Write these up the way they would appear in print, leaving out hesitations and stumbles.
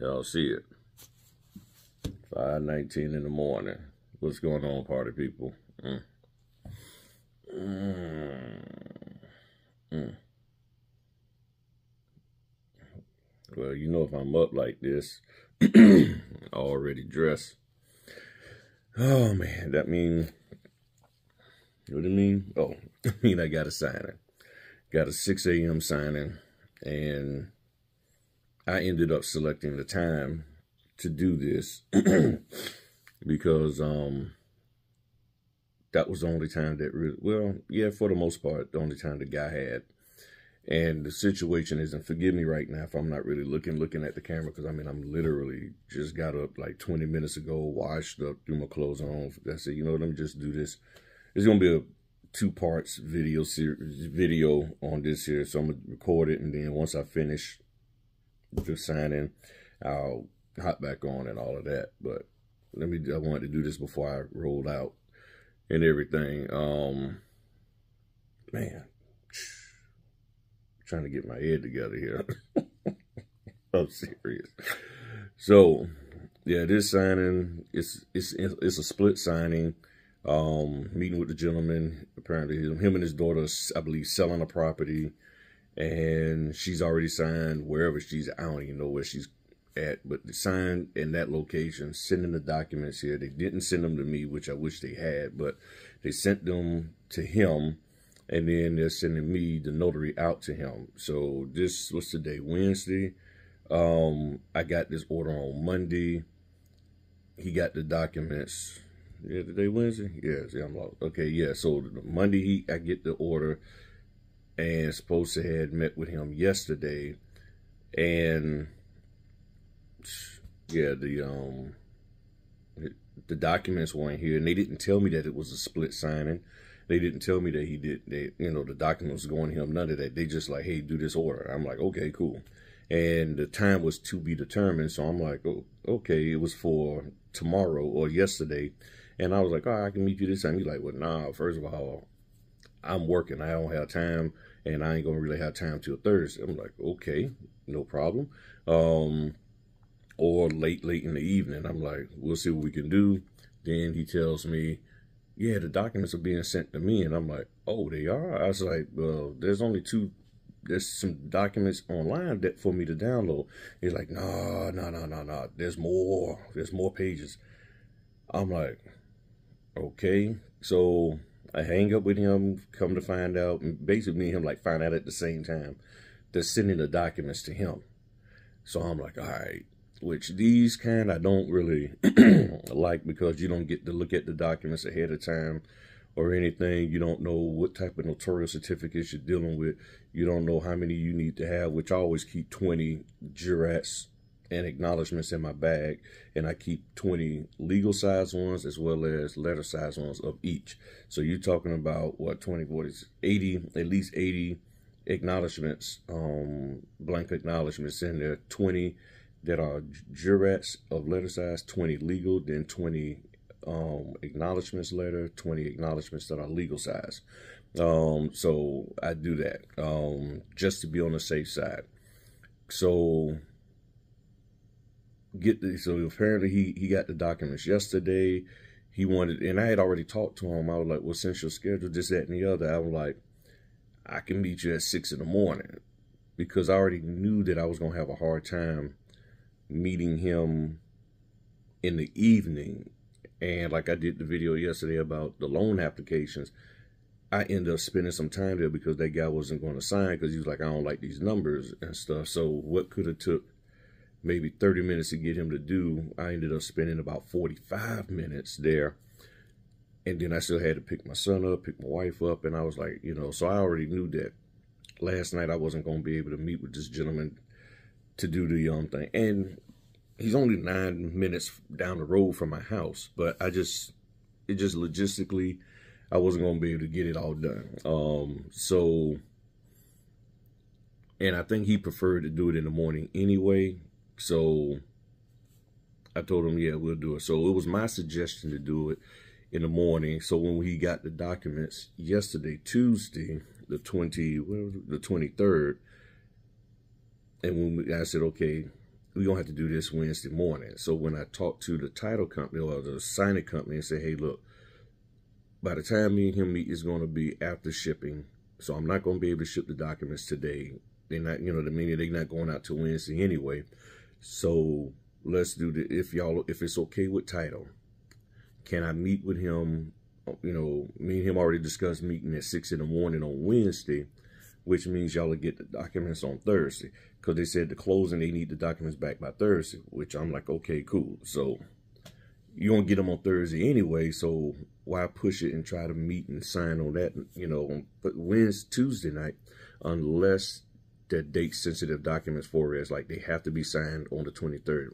Y'all see it. 5:19 in the morning. What's going on, party people? Well, you know, if I'm up like this, already dressed. Oh, man, that mean, what do you mean? Oh, I mean, I got a signing. Got a 6 a.m. signing, and I ended up selecting the time to do this because that was the only time that really, well, yeah, for the most part, the only time the guy had. And the situation isn't, forgive me right now if I'm not really looking at the camera, because I mean, I'm literally just got up like 20 minutes ago, washed up, threw my clothes on. I said, you know, let me just do this. It's going to be a 2 parts video on this here. So I'm going to record it, and then once I finish the signing, I'll hop back on and all of that. But I wanted to do this before I rolled out and everything. Man, trying to get my head together here. I'm serious. So yeah, this signing, it's a split signing. Meeting with the gentleman. Apparently him and his daughter, I believe, selling a property, and she's already signed wherever she's at. I don't even know where she's at, but they signed in that location, sending the documents here. They didn't send them to me, which I wish they had, but they sent them to him, and then they're sending me, the notary, out to him. So this was today, Wednesday. I got this order on Monday. He got the documents. Yeah, today Wednesday? Yes, yeah, I'm lost. Okay, yeah, so Monday I get the order, and supposed to had met with him yesterday, and yeah, the documents weren't here, and they didn't tell me that it was a split signing. They didn't tell me that the documents was going to him, none of that. They just like, hey, do this order. I'm like, okay, cool. And the time was to be determined, so I'm like, oh, okay, it was for tomorrow or yesterday. And I was like, oh, I can meet you this time. He's like, well, nah, first of all, I'm working. I don't have time, and I ain't going to really have time till Thursday. I'm like, okay, no problem. Or late in the evening. I'm like, we'll see what we can do. Then he tells me, yeah, the documents are being sent to me. And I'm like, oh, they are? I was like, well, there's some documents online that for me to download. He's like, no. There's more pages. I'm like, okay. So I hang up with him, come to find out, and basically me and him like find out at the same time. They're sending the documents to him. So I'm like, all right. Which these kind I don't really like, because you don't get to look at the documents ahead of time or anything. You don't know what type of notarial certificates you're dealing with. You don't know how many you need to have, which I always keep 20 jurats and acknowledgements in my bag, and I keep 20 legal size ones as well as letter size ones of each. So you're talking about what, 20, what is 80, at least 80 acknowledgements, blank acknowledgements in there, 20 that are jurats of letter size, 20 legal, then 20 acknowledgements letter, 20 acknowledgements that are legal size. So I do that just to be on the safe side. So so apparently he got the documents yesterday. He wanted, and I had already talked to him. I was like, well, since your schedule, this, that, and the other, I was like, I can meet you at 6 in the morning, because I already knew that I was going to have a hard time meeting him in the evening. And like I did the video yesterday about the loan applications, I ended up spending some time there because that guy wasn't going to sign, because he was like, I don't like these numbers and stuff. So what could have took maybe 30 minutes to get him to do, I ended up spending about 45 minutes there. And then I still had to pick my son up, pick my wife up, and I was like, you know, so I already knew that last night I wasn't going to be able to meet with this gentleman to do the thing. And he's only 9 minutes down the road from my house, but it just logistically, I wasn't going to be able to get it all done. So, and I think he preferred to do it in the morning anyway. So I told him, yeah, we'll do it. So it was my suggestion to do it in the morning. So when he got the documents yesterday, Tuesday, the 23rd, and when I said, okay, we're going to have to do this Wednesday morning. So when I talked to the title company or the signing company and say, hey, look, by the time me and him meet, it's going to be after shipping. So I'm not going to be able to ship the documents today. They're not, you know, the meaning they're not going out till Wednesday anyway. So let's do the, if it's okay with title, can I meet with him? You know, me and him already discussed meeting at 6 in the morning on Wednesday, which means y'all will get the documents on Thursday. Because they said the closing, they need the documents back by Thursday, which I'm like, okay, cool. So you're going to get them on Thursday anyway, so why push it and try to meet and sign on that, you know, but Wednesday, Tuesday night, unless they're date-sensitive documents for us, like they have to be signed on the 23rd.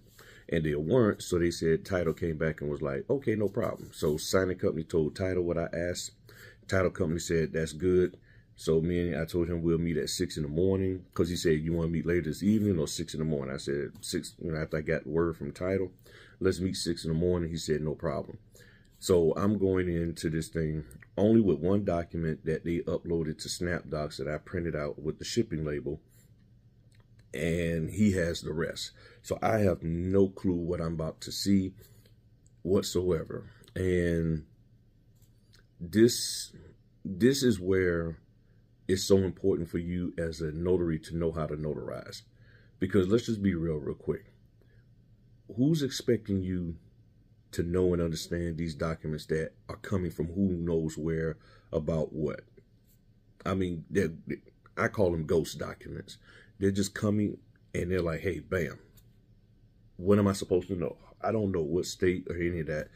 And they weren't, so they said title came back and was like, okay, no problem. So signing company told title what I asked. Title company said, that's good. So I told him we'll meet at 6 in the morning, because he said, you want to meet later this evening or 6 in the morning? I said 6, you know, after I got word from title, let's meet 6 in the morning. He said, no problem. So I'm going into this thing only with one document that they uploaded to SnapDocs that I printed out with the shipping label, and he has the rest. So I have no clue what I'm about to see whatsoever. And this is where it's so important for you as a notary to know how to notarize. Because let's just be real quick. Who's expecting you to know and understand these documents that are coming from who knows where about what? I mean, I call them ghost documents. They're just coming and they're like, hey, bam. What am I supposed to know? I don't know what state or any of that.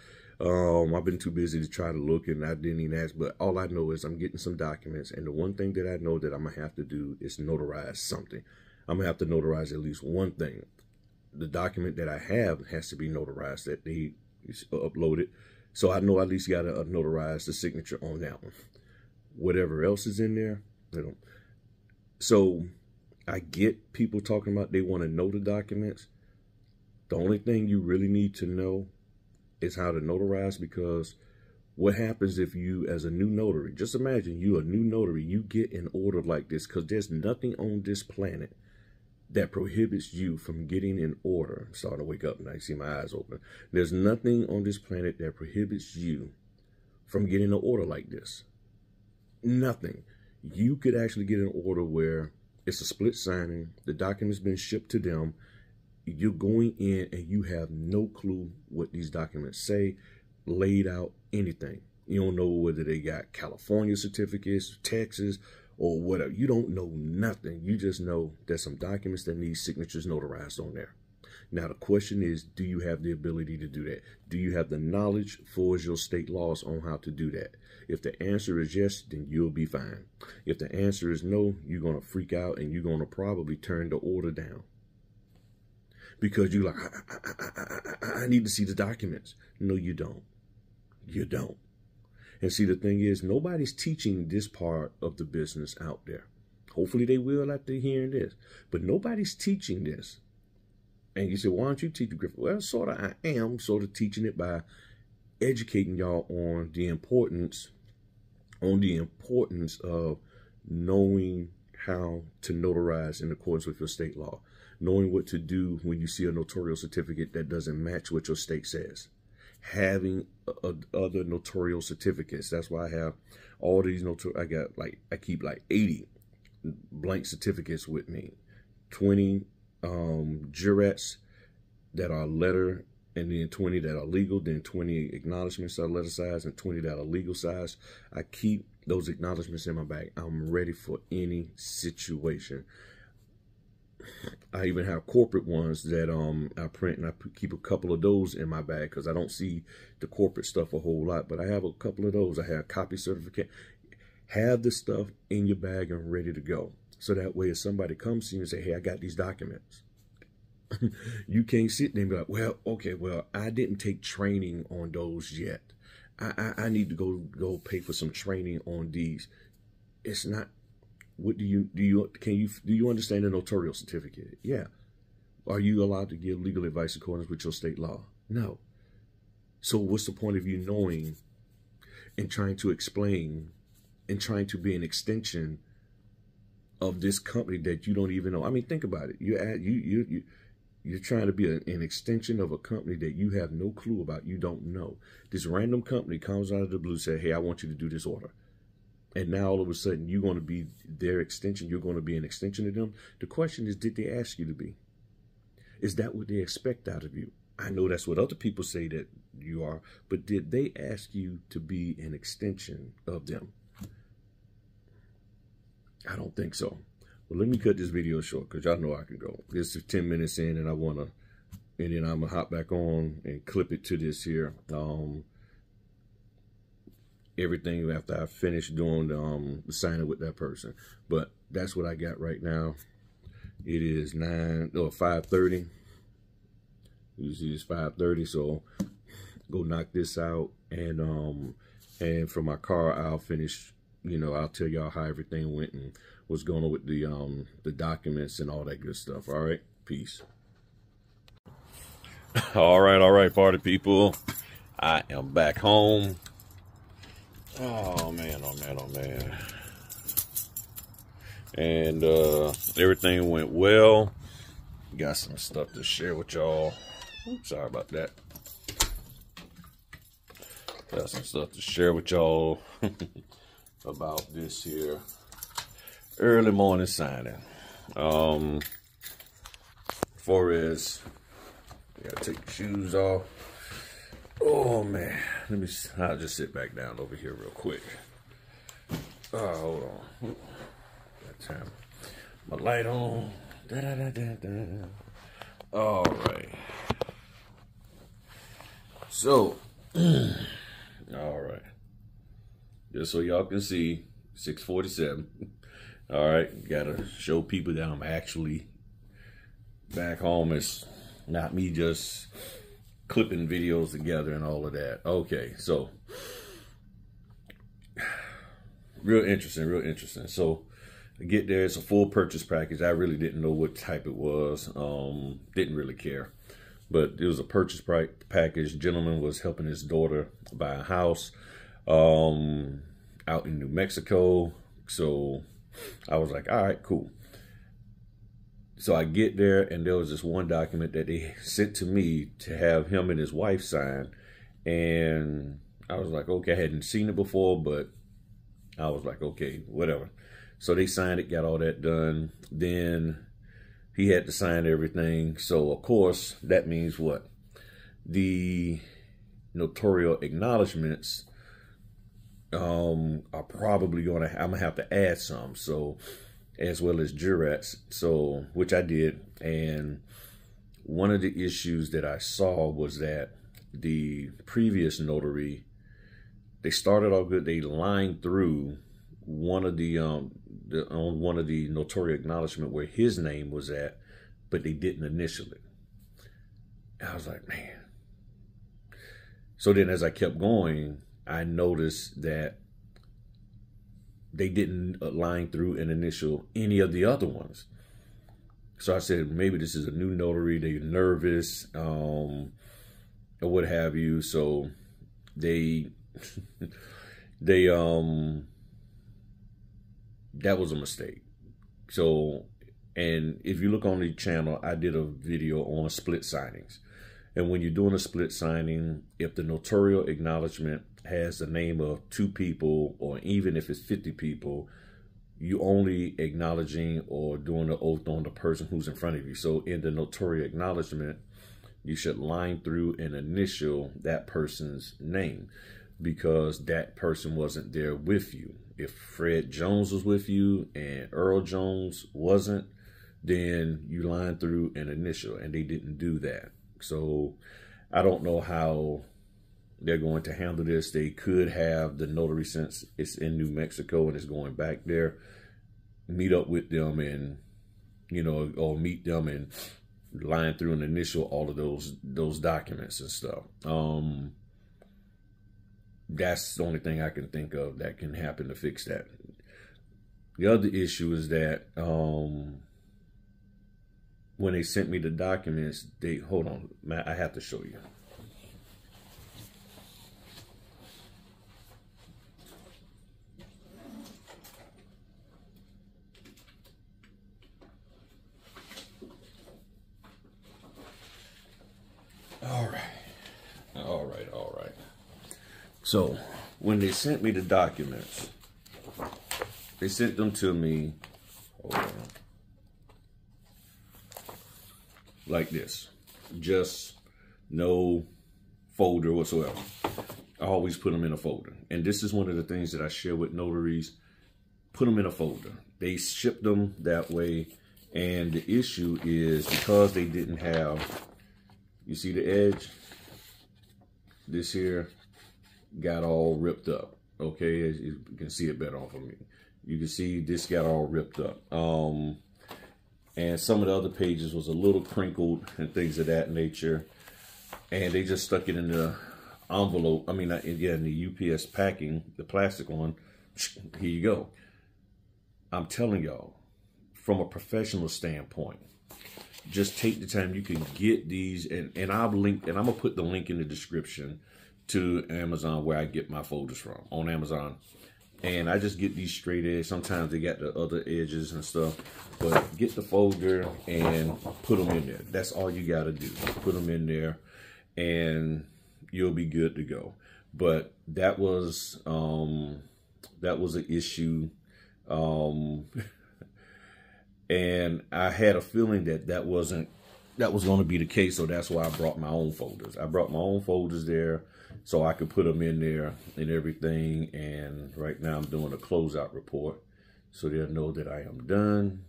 I've been too busy to try to look, and I didn't even ask. But all I know is I'm getting some documents. And the one thing that I know that I'm going to have to do is notarize something. I'm going to have to notarize at least one thing. The document that I have has to be notarized, that they uploaded. So I know I at least got to notarize the signature on that one. Whatever else is in there, you know. So I get people talking about they want to know the documents. The only thing you really need to know is how to notarize, because what happens if you, as a new notary, just imagine you a new notary, you get an order like this, because there's nothing on this planet that prohibits you from getting an order. I'm starting to wake up and I see my eyes open. There's nothing on this planet that prohibits you from getting an order like this. Nothing. You could actually get an order where it's a split signing, the document's been shipped to them, you're going in and you have no clue what these documents say, laid out, anything. You don't know whether they got California certificates, Texas, or whatever. You don't know nothing. You just know there's some documents that need signatures notarized on there. Now, the question is, do you have the ability to do that? Do you have the knowledge for your state laws on how to do that? If the answer is yes, then you'll be fine. If the answer is no, you're going to freak out and you're going to probably turn the order down. Because you're like, I need to see the documents. No, you don't. You don't. And see, the thing is, nobody's teaching this part of the business out there. Hopefully they will after hearing this. But nobody's teaching this. And you say, why don't you teach the Griffin? Well, sort of I am sort of teaching it by educating y'all on the importance of knowing how to notarize in accordance with your state law. Knowing what to do when you see a notarial certificate that doesn't match what your state says. Having other notarial certificates. That's why I have all these I keep like 80 blank certificates with me. 20 jurats that are letter, and then 20 that are legal, then 20 acknowledgments that are letter size, and 20 that are legal size. I keep those acknowledgments in my bag. I'm ready for any situation. I even have corporate ones that I print, and I keep a couple of those in my bag because I don't see the corporate stuff a whole lot, but I have a couple of those. I have copy certificate. Have the stuff in your bag and ready to go. So that way if somebody comes to you and say, hey, I got these documents, you can't sit there and be like, well, okay, well, I didn't take training on those yet. I need to go pay for some training on these. It's not. What do you understand a notarial certificate? Yeah. Are you allowed to give legal advice according with your state law? No. So what's the point of you knowing and trying to explain and trying to be an extension of this company that you don't even know? I mean, think about it. You're trying to be an extension of a company that you have no clue about. You don't know. This random company comes out of the blue, say, hey, I want you to do this order. And now all of a sudden you're going to be their extension. You're going to be an extension of them. The question is, did they ask you to be? Is that what they expect out of you? I know that's what other people say that you are, but did they ask you to be an extension of them? I don't think so. Well, let me cut this video short because y'all know I can go. This is 10 minutes in and I want to, and then I'm going to hop back on and clip it to this here. Everything after I finish doing the signing with that person. But that's what I got right now. It is 5:30. Usually it's 5:30, so go knock this out, and for my car I'll finish. I'll tell y'all how everything went and what's going on with the documents and all that good stuff. All right, peace. All right, party people. I am back home. Oh man. And everything went well. Got some stuff to share with y'all. Oops, sorry about that. Got some stuff to share with y'all about this here early morning signing. Far as I gotta take the shoes off. Oh man, I'll just sit back down over here real quick. Oh, hold on. Got time. My light on. All right. So, all right. Just so y'all can see, 6:47. All right, gotta show people that I'm actually back home. It's not me just clipping videos together and all of that. Okay, so real interesting. So I get there, it's a full purchase package. I really didn't know what type it was. Didn't really care. But it was a purchase package. Gentleman was helping his daughter buy a house out in New Mexico. So I was like, all right, cool. So I get there, and there was this one document that they sent to me to have him and his wife sign. And I was like, okay, I hadn't seen it before, but I was like, okay, whatever. So they signed it, got all that done. Then he had to sign everything. So, of course, that means what? The notarial acknowledgements are probably I'm going to have to add some. So, as well as jurats. So, which I did. And one of the issues that I saw was that the previous notary, they started off good. They lined through one of the notarial acknowledgement where his name was at, but they didn't initial it. I was like, man. So then as I kept going, I noticed that they didn't line through and initial any of the other ones. So I said, maybe this is a new notary. They're nervous, or what have you. So that was a mistake. So, and if you look on the channel, I did a video on split signings. And when you're doing a split signing, if the notarial acknowledgement has the name of 2 people, or even if it's 50 people, you only acknowledging or doing the oath on the person who's in front of you. So in the notarial acknowledgement, you should line through and initial that person's name, because that person wasn't there with you. If Fred Jones was with you and Earl Jones wasn't, then you line through and initial, and they didn't do that. So I don't know how they're going to handle this. They could have the notary, since it's in New Mexico and it's going back there, meet up with them and, or meet them and line through and initial all of those documents and stuff. That's the only thing I can think of that can happen to fix that. The other issue is that when they sent me the documents, hold on, Matt, I have to show you. All right. All right. All right. So when they sent me the documents, they sent them to me, hold on, like this. Just no folder whatsoever. I always put them in a folder. And this is one of the things that I share with notaries. Put them in a folder. They ship them that way. And the issue is because they didn't have, you see the edge? This here got all ripped up. Okay, as you can see it better off of me. You can see this got all ripped up. And some of the other pages was a little crinkled and things of that nature. And they just stuck it in the envelope. I mean, yeah, in the UPS packing, the plastic one. Here you go. I'm telling y'all, from a professional standpoint, just take the time. You can get these, and I'll link, and I'm gonna put the link in the description to Amazon where I get my folders from on Amazon. And I just get these straight edge. Sometimes they got the other edges and stuff, but get the folder and put them in there. That's all you got to do. Put them in there and you'll be good to go. But that was an issue. And I had a feeling that was going to be the case. So that's why I brought my own folders. I brought my own folders there so I could put them in there and everything. And right now I'm doing a closeout report so they'll know that I am done.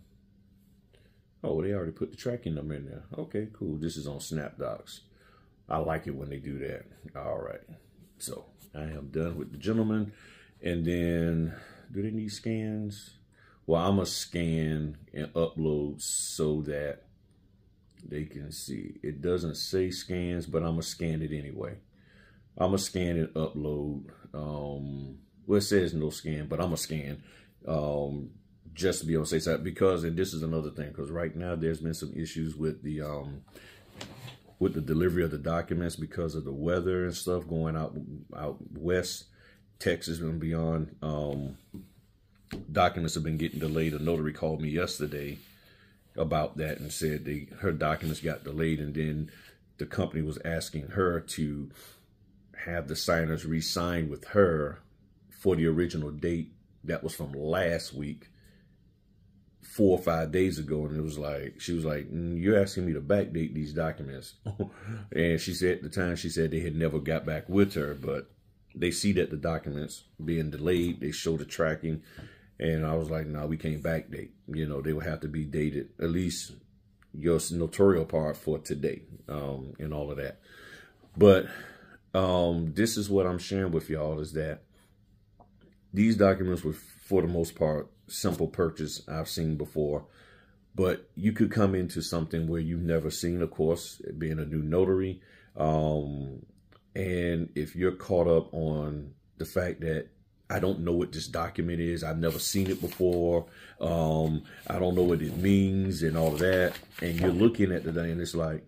Oh, they already put the tracking number in there. Okay, cool. This is on SnapDocs. I like it when they do that. All right. So I am done with the gentleman. And then, do they need scans? Well, I'm going to scan and upload so that they can see. It doesn't say scans, but I'm going to scan it anyway. I'm going to scan and upload. Well, it says no scan, but I'm going to scan just to be able to say something. Because, and this is another thing, because right now there's been some issues with the delivery of the documents because of the weather and stuff going out west, Texas and beyond. Documents have been getting delayed. A notary called me yesterday about that and said her documents got delayed, and then the company was asking her to have the signers re-sign with her for the original date that was from last week, 4 or 5 days ago. And it was like, she was like, you're asking me to backdate these documents. And she said at the time, she said they had never got back with her, but they see that the documents being delayed, they show the tracking. And I was like, no, we can't backdate. You know, they would have to be dated, at least your notarial part for today, and all of that. But this is what I'm sharing with y'all, is that these documents were, for the most part, simple purchase I've seen before. But you could come into something where you've never seen, of course, being a new notary. And if you're caught up on the fact that I don't know what this document is, I've never seen it before, I don't know what it means and all of that, and you're looking at the thing and it's like,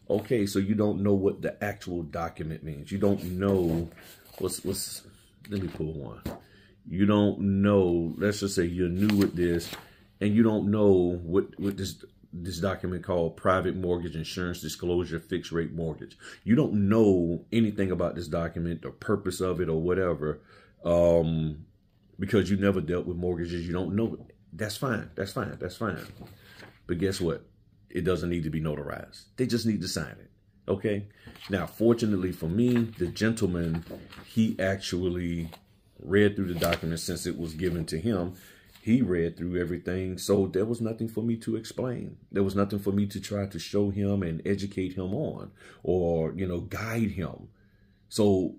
okay, so you don't know what the actual document means. You don't know let me pull one. You don't know, let's just say you're new with this and you don't know what this document called private mortgage insurance disclosure fixed rate mortgage. You don't know anything about this document, the purpose of it or whatever, because you never dealt with mortgages. You don't know. That's fine. That's fine. That's fine. But guess what? It doesn't need to be notarized. They just need to sign it. Okay. Now, fortunately for me, the gentleman, he actually read through the document since it was given to him. He read through everything. So there was nothing for me to explain. There was nothing for me to try to show him and educate him on, or, you know, guide him. So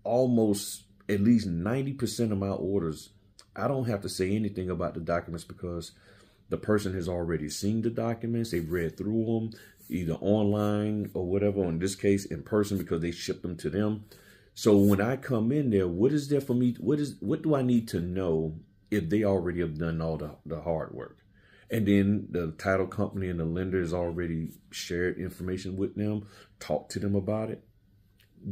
almost at least 90% of my orders, I don't have to say anything about the documents because the person has already seen the documents. They've read through them, either online or whatever, in this case in person, because they ship them to them. So when I come in there, what is there for me? What do I need to know if they already have done all the hard work? And then the title company and the lender has already shared information with them, talked to them about it.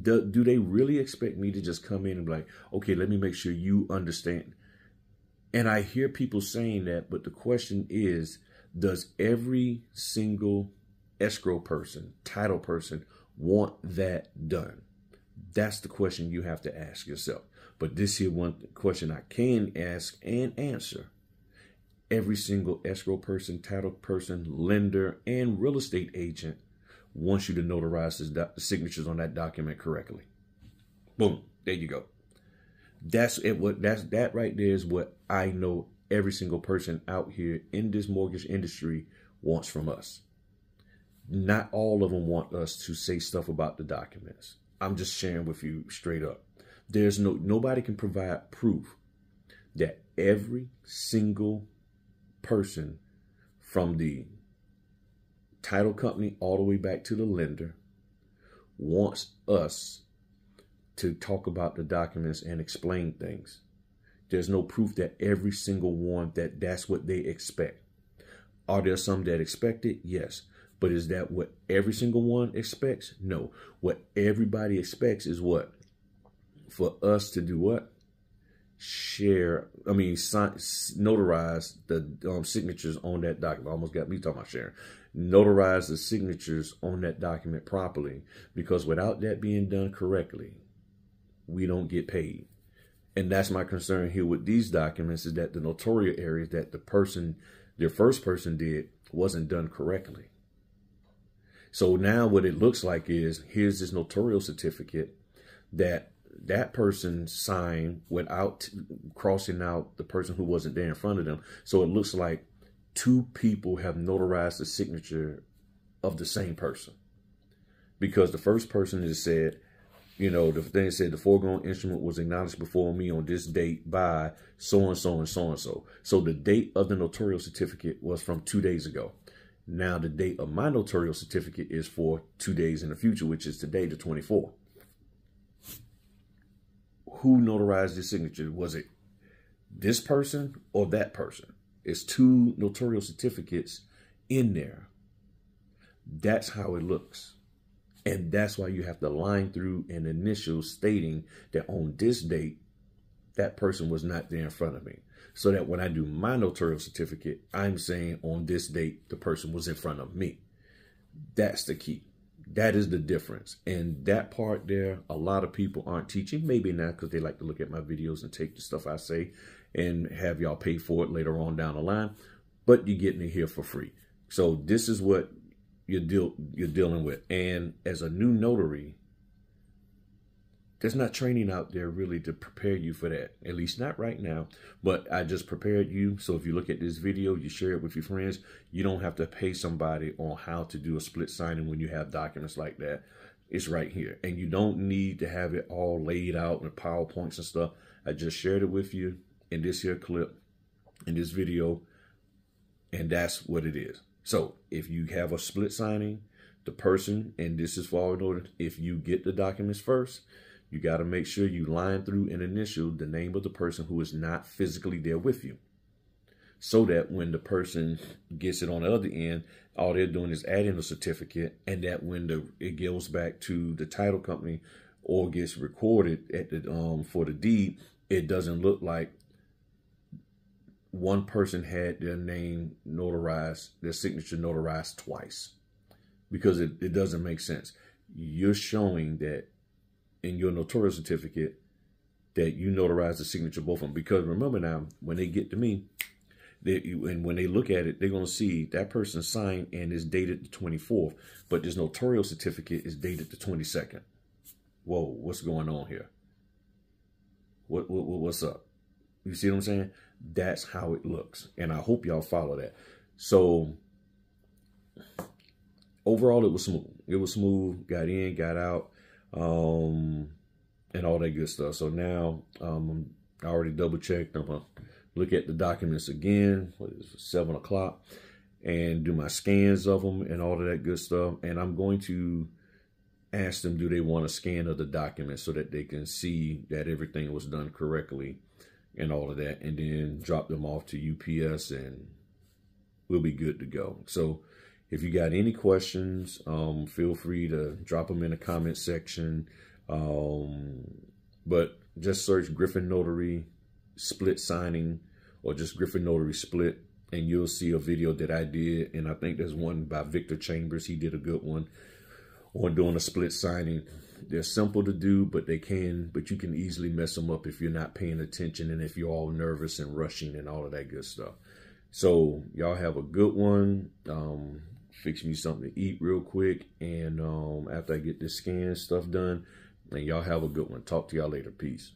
Do they really expect me to just come in and be like, okay, let me make sure you understand? And I hear people saying that, but the question is, does every single escrow person, title person, want that done? That's the question you have to ask yourself. But this here one question I can ask and answer. Every single escrow person, title person, lender, and real estate agent wants you to notarize the signatures on that document correctly. Boom. There you go. That right there is what I know every single person out here in this mortgage industry wants from us. Not all of them want us to say stuff about the documents. I'm just sharing with you straight up. There's nobody can provide proof that every single person from the title company all the way back to the lender wants us to talk about the documents and explain things. There's no proof that every single one that's what they expect. Are there some that expect it? Yes. But is that what every single one expects? No. What everybody expects is what? For us to do what? Notarize the signatures on that document. Almost got me talking about sharing. Notarize the signatures on that document properly, because without that being done correctly, we don't get paid. And that's my concern here with these documents, is that the notarial areas that their first person did wasn't done correctly. So now what it looks like is, here's this notarial certificate that person signed without crossing out the person who wasn't there in front of them. So it looks like two people have notarized the signature of the same person, because the first person has said, you know, the thing said the foregoing instrument was acknowledged before me on this date by so-and-so and so-and-so. So the date of the notarial certificate was from 2 days ago. Now the date of my notarial certificate is for 2 days in the future, which is today, the 24th. Who notarized this signature? Was it this person or that person? It's two notarial certificates in there. That's how it looks. And that's why you have to line through an initial stating that on this date, that person was not there in front of me. So that when I do my notarial certificate, I'm saying on this date, the person was in front of me. That's the key. That is the difference. And that part there, a lot of people aren't teaching. Maybe not, because they like to look at my videos and take the stuff I say and have y'all pay for it later on down the line. But you're getting it here for free. So this is what you're dealing with. And as a new notary, there's not training out there really to prepare you for that. At least not right now. But I just prepared you. So if you look at this video, you share it with your friends, you don't have to pay somebody on how to do a split signing when you have documents like that. It's right here. And you don't need to have it all laid out in PowerPoints and stuff. I just shared it with you in this here clip, in this video. And that's what it is. So if you have a split signing, the person, and this is for all in order, if you get the documents first, you got to make sure you line through and initial the name of the person who is not physically there with you, so that when the person gets it on the other end, all they're doing is adding a certificate, and that when it goes back to the title company or gets recorded at the for the deed, it doesn't look like one person had their name notarized, their signature notarized twice, because it doesn't make sense. You're showing that in your notarial certificate that you notarize the signature of both of them. Because remember now, when they get to me, and when they look at it, they're going to see that person signed and is dated the 24th, but this notarial certificate is dated the 22nd. Whoa, what's going on here? What's up? You see what I'm saying? That's how it looks. And I hope y'all follow that. So overall, it was smooth. It was smooth. Got in, got out. And all that good stuff. So now I already double checked. I'm gonna look at the documents again. What is it, 7 o'clock, and do my scans of them and all of that good stuff. And I'm going to ask them, do they want a scan of the documents so that they can see that everything was done correctly and all of that, and then drop them off to UPS, and we'll be good to go. So if you got any questions, feel free to drop them in the comment section. But just search Griffin Notary split signing, or just Griffin Notary split, and you'll see a video that I did. And I think there's one by Victor Chambers. He did a good one or doing a split signing. They're simple to do, but you can easily mess them up if you're not paying attention and if you're all nervous and rushing and all of that good stuff. So y'all have a good one. Fix me something to eat real quick, and after I get this scan stuff done, and y'all have a good one. Talk to y'all later. Peace.